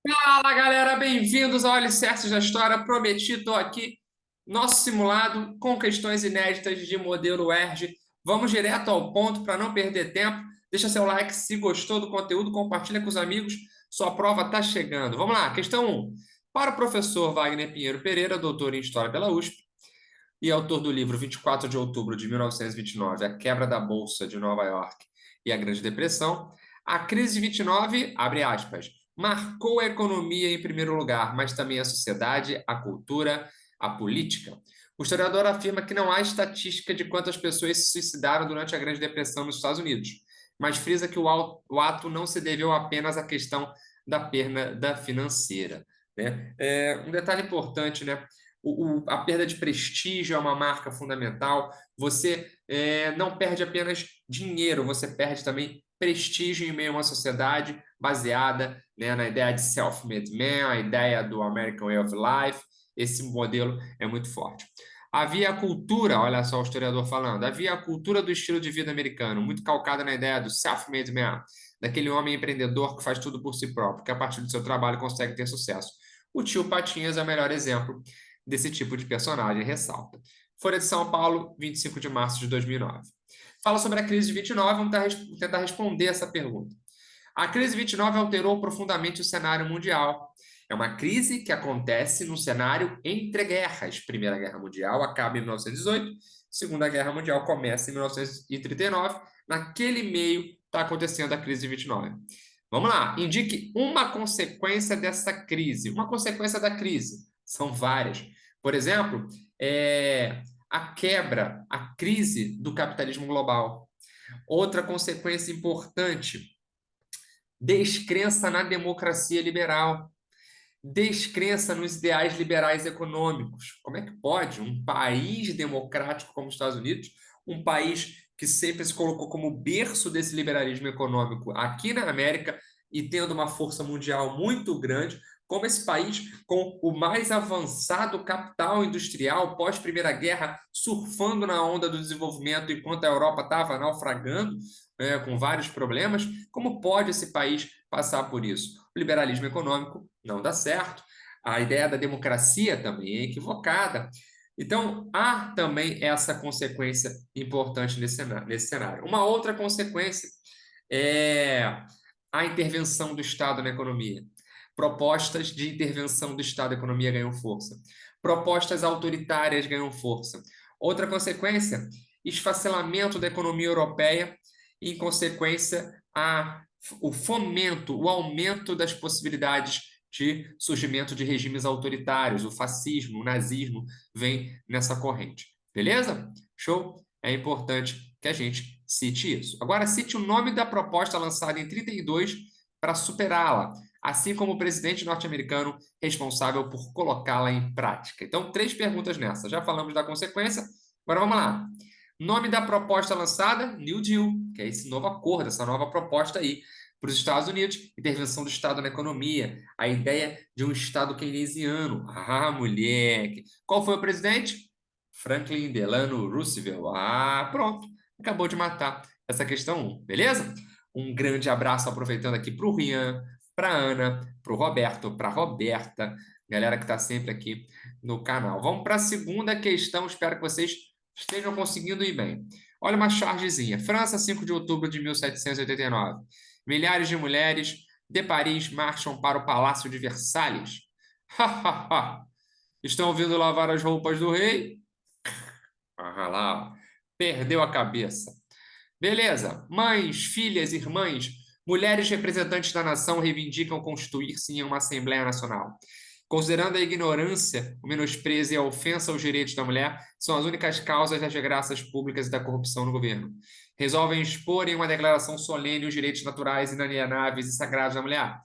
Fala galera, bem-vindos ao Alicerces da História. Prometi, estou aqui, nosso simulado com questões inéditas de modelo ERJ. Vamos direto ao ponto para não perder tempo. Deixa seu like se gostou do conteúdo, compartilha com os amigos. Sua prova está chegando. Vamos lá, questão 1. Para o professor Wagner Pinheiro Pereira, doutor em História pela USP e autor do livro 24 de outubro de 1929, A Quebra da Bolsa de Nova York e a Grande Depressão, a crise de 29, abre aspas, marcou a economia em primeiro lugar, mas também a sociedade, a cultura, a política. O historiador afirma que não há estatística de quantas pessoas se suicidaram durante a Grande Depressão nos Estados Unidos, mas frisa que o ato não se deveu apenas à questão da perda financeira. Né? Um detalhe importante, né? A perda de prestígio é uma marca fundamental. Você não perde apenas dinheiro, você perde também prestígio em meio a uma sociedade baseada, né, na ideia de self-made man, a ideia do American Way of Life. Esse modelo é muito forte. Havia a cultura, olha só o historiador falando, havia a cultura do estilo de vida americano, muito calcada na ideia do self-made man, daquele homem empreendedor que faz tudo por si próprio, que a partir do seu trabalho consegue ter sucesso. O tio Patinhas é o melhor exemplo desse tipo de personagem, ressalta. Folha de São Paulo, 25 de março de 2009. Fala sobre a crise de 29, vamos tentar responder essa pergunta. A crise de 29 alterou profundamente o cenário mundial. É uma crise que acontece num cenário entre guerras. Primeira Guerra Mundial acaba em 1918, Segunda Guerra Mundial começa em 1939. Naquele meio está acontecendo a crise de 29. Vamos lá, indique uma consequência dessa crise. Uma consequência da crise. São várias. Por exemplo, a quebra, a crise do capitalismo global. Outra consequência importante, descrença na democracia liberal, descrença nos ideais liberais econômicos. Como é que pode um país democrático como os Estados Unidos, um país que sempre se colocou como berço desse liberalismo econômico aqui na América e tendo uma força mundial muito grande, como esse país com o mais avançado capital industrial pós-Primeira Guerra, surfando na onda do desenvolvimento enquanto a Europa estava naufragando, com vários problemas, como pode esse país passar por isso? O liberalismo econômico não dá certo, a ideia da democracia também é equivocada. Então, há também essa consequência importante nesse cenário. Uma outra consequência é a intervenção do Estado na economia. Propostas de intervenção do Estado na economia ganham força. Propostas autoritárias ganham força. Outra consequência, esfacelamento da economia europeia e, em consequência, o fomento, o aumento das possibilidades de surgimento de regimes autoritários, o fascismo, o nazismo vem nessa corrente. Beleza? Show? É importante que a gente cite isso. Agora, cite o nome da proposta lançada em 32 para superá-la, assim como o presidente norte-americano responsável por colocá-la em prática. Então, três perguntas nessa. Já falamos da consequência, agora vamos lá. Nome da proposta lançada? New Deal, que é esse novo acordo, essa nova proposta aí para os Estados Unidos, intervenção do Estado na economia, a ideia de um Estado keynesiano. Ah, moleque! Qual foi o presidente? Franklin Delano Roosevelt. Ah, pronto. Acabou de matar essa questão 1, beleza? Um grande abraço aproveitando aqui para o Rian, para a Ana, para o Roberto, para a Roberta, galera que está sempre aqui no canal. Vamos para a segunda questão, espero que vocês estejam conseguindo ir bem. Olha uma chargezinha. França, 5 de outubro de 1789. Milhares de mulheres de Paris marcham para o Palácio de Versalhes. Estão ouvindo lavar as roupas do rei? Ah lá, perdeu a cabeça. Beleza. Mães, filhas, irmãs, mulheres representantes da nação reivindicam constituir-se em uma Assembleia Nacional. Considerando a ignorância, o menosprezo e a ofensa aos direitos da mulher, são as únicas causas das desgraças públicas e da corrupção no governo. Resolvem expor em uma declaração solene os direitos naturais, inalienáveis e sagrados da mulher.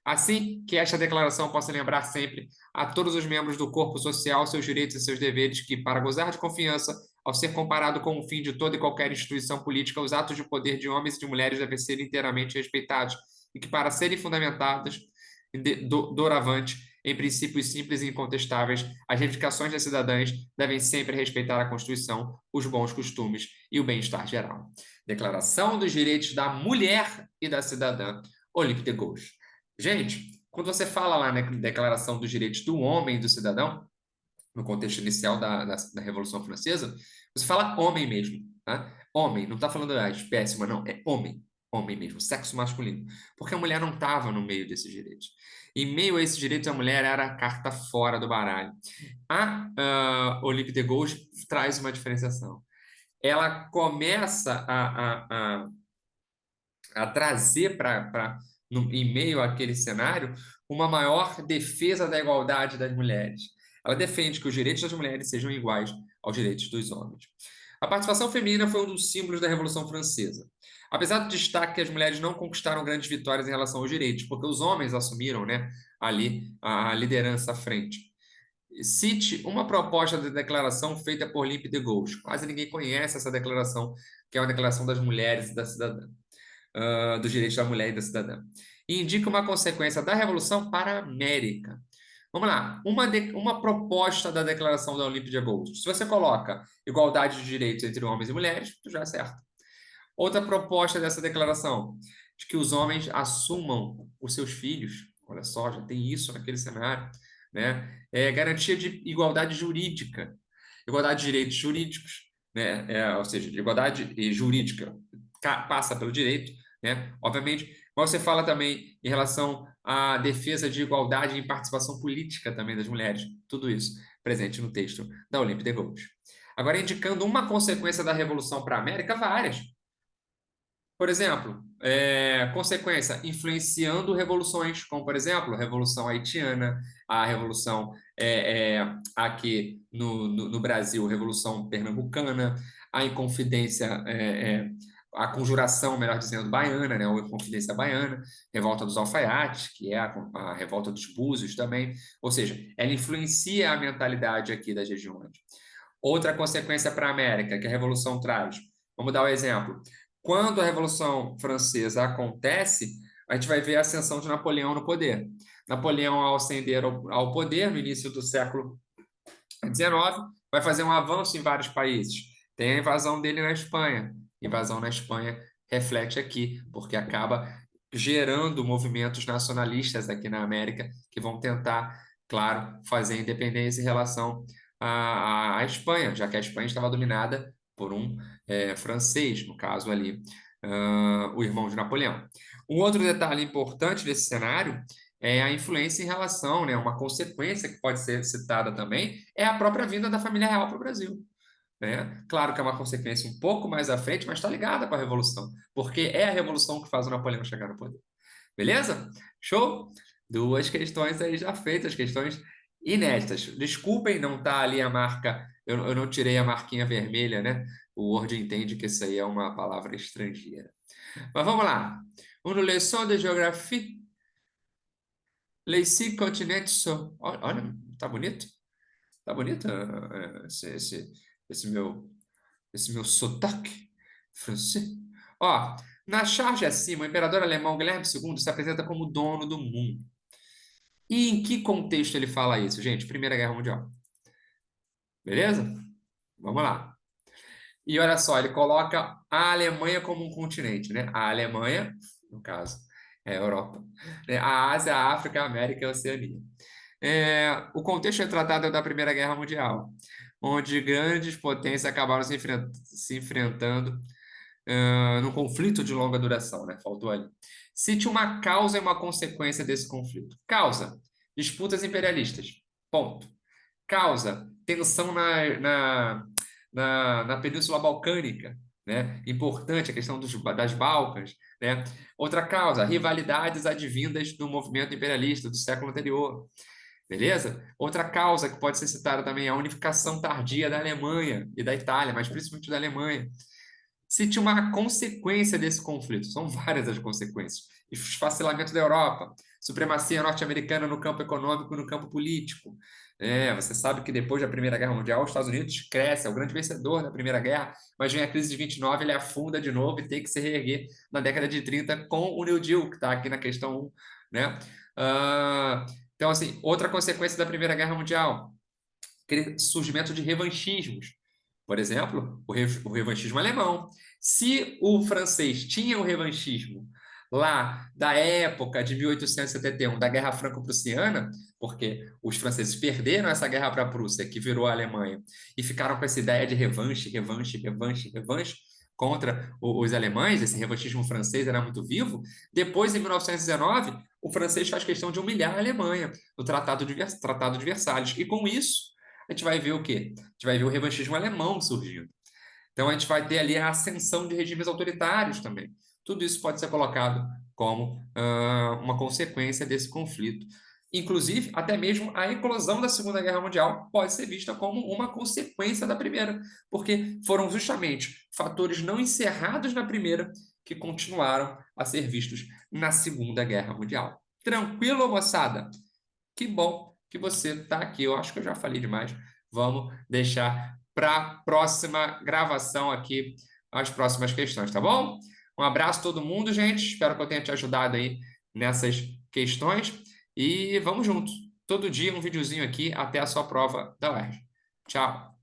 Assim que esta declaração possa lembrar sempre a todos os membros do corpo social seus direitos e seus deveres, que, para gozar de confiança, ao ser comparado com o fim de toda e qualquer instituição política, os atos de poder de homens e de mulheres devem ser inteiramente respeitados, e que, para serem fundamentados doravante em princípios simples e incontestáveis, as reivindicações das cidadãs devem sempre respeitar a Constituição, os bons costumes e o bem-estar geral. Declaração dos Direitos da Mulher e da Cidadã, Olympe de Gouges. Gente, Quando você fala lá na Declaração dos Direitos do Homem e do Cidadão, no contexto inicial da Revolução Francesa, você fala homem mesmo, tá? Homem, não está falando da espécie, mas não, é homem, homem mesmo, sexo masculino, porque a mulher não estava no meio desses direitos. Em meio a esses direitos, a mulher era a carta fora do baralho. A Olympe de Gouges traz uma diferenciação. Ela começa a trazer em meio àquele cenário, uma maior defesa da igualdade das mulheres. Ela defende que os direitos das mulheres sejam iguais aos direitos dos homens. A participação feminina foi um dos símbolos da Revolução Francesa. Apesar do destaque que as mulheres não conquistaram grandes vitórias em relação aos direitos, porque os homens assumiram, né, ali a liderança à frente. Cite uma proposta de declaração feita por Olympe de Gouges. Quase ninguém conhece essa declaração, que é uma declaração das mulheres e da cidadã, dos direitos da mulher e da cidadã. E indica uma consequência da Revolução para a América. Vamos lá, uma proposta da Declaração da Olympe de Gouges. Se você coloca igualdade de direitos entre homens e mulheres, já acerta. Outra proposta dessa declaração, de que os homens assumam os seus filhos. Olha só, já tem isso naquele cenário, né? Garantia de igualdade jurídica, igualdade de direitos jurídicos, né? Ou seja, igualdade jurídica passa pelo direito, né? Obviamente, mas você fala também em relação à defesa de igualdade e participação política também das mulheres. Tudo isso presente no texto da Olympe de Gouges. Agora, indicando uma consequência da Revolução para a América, várias. Por exemplo, consequência, influenciando revoluções, como, por exemplo, a Revolução Haitiana, a Revolução aqui no Brasil, a Revolução Pernambucana, a Inconfidência, a Conjuração, melhor dizendo, baiana, né, ou Inconfidência Baiana, Revolta dos Alfaiates, que é a Revolta dos Búzios também, ou seja, ela influencia a mentalidade aqui das regiões. Outra consequência para a América que a Revolução traz, vamos dar o um exemplo. Quando a Revolução Francesa acontece, a gente vai ver a ascensão de Napoleão no poder. Napoleão, ao ascender ao poder no início do século XIX, vai fazer um avanço em vários países. Tem a invasão dele na Espanha. Invasão na Espanha reflete aqui, porque acaba gerando movimentos nacionalistas aqui na América que vão tentar, claro, fazer independência em relação à Espanha, já que a Espanha estava dominada por um francês, no caso ali, o irmão de Napoleão. Um outro detalhe importante desse cenário é a influência em relação, né, uma consequência que pode ser citada também, é a própria vinda da família real para o Brasil. Né? Claro que é uma consequência um pouco mais à frente, mas está ligada com a Revolução, porque é a Revolução que faz o Napoleão chegar no poder. Beleza? Show? Duas questões aí já feitas, questões inéditas. Desculpem, não está ali a marca, eu não tirei a marquinha vermelha, né? O Word entende que isso aí é uma palavra estrangeira. Mas vamos lá. Uma lição de geografia. Les six continents sont... Olha, tá bonito? Tá bonito esse meu sotaque francês. Ó, na charge acima, o imperador alemão Guilherme II se apresenta como dono do mundo. E em que contexto ele fala isso, gente? Primeira Guerra Mundial. Beleza? Vamos lá. E olha só, ele coloca a Alemanha como um continente, né? A Alemanha, no caso, é a Europa. Né? A Ásia, a África, a América e a Oceania. O contexto retratado é da Primeira Guerra Mundial, onde grandes potências acabaram se enfrentando num conflito de longa duração, né? Faltou ali. Cite uma causa e uma consequência desse conflito. Causa: disputas imperialistas. Ponto. Causa: tensão na Península Balcânica, né? Importante a questão das Balcãs, né? Outra causa: rivalidades advindas do movimento imperialista do século anterior. Beleza? Outra causa que pode ser citada também é a unificação tardia da Alemanha e da Itália, mas principalmente da Alemanha. Cite uma consequência desse conflito. São várias as consequências. Esfacelamento da Europa, supremacia norte-americana no campo econômico e no campo político. Você sabe que depois da Primeira Guerra Mundial, os Estados Unidos cresce, é o grande vencedor da Primeira Guerra, mas vem a crise de 29, ele afunda de novo e tem que se reerguer na década de 30 com o New Deal, que está aqui na questão 1. Né? Então, assim, outra consequência da Primeira Guerra Mundial, surgimento de revanchismos. Por exemplo, o revanchismo alemão. Se o francês tinha o revanchismo lá da época de 1871, da Guerra Franco-Prussiana, porque os franceses perderam essa guerra para a Prússia, que virou a Alemanha, e ficaram com essa ideia de revanche, revanche, revanche, revanche contra os alemães, esse revanchismo francês era muito vivo. Depois, em 1919, o francês faz questão de humilhar a Alemanha no Tratado de Versalhes. E com isso, a gente vai ver o quê? A gente vai ver o revanchismo alemão surgindo. Então, a gente vai ter ali a ascensão de regimes autoritários também. Tudo isso pode ser colocado como uma consequência desse conflito. Inclusive, até mesmo a eclosão da Segunda Guerra Mundial pode ser vista como uma consequência da Primeira, porque foram justamente fatores não encerrados na Primeira que continuaram a ser vistos na Segunda Guerra Mundial. Tranquilo, moçada? Que bom que você está aqui. Eu acho que eu já falei demais. Vamos deixar para a próxima gravação aqui as próximas questões, tá bom? Um abraço a todo mundo, gente. Espero que eu tenha te ajudado aí nessas questões. E vamos juntos. Todo dia um videozinho aqui até a sua prova da UERJ. Tchau.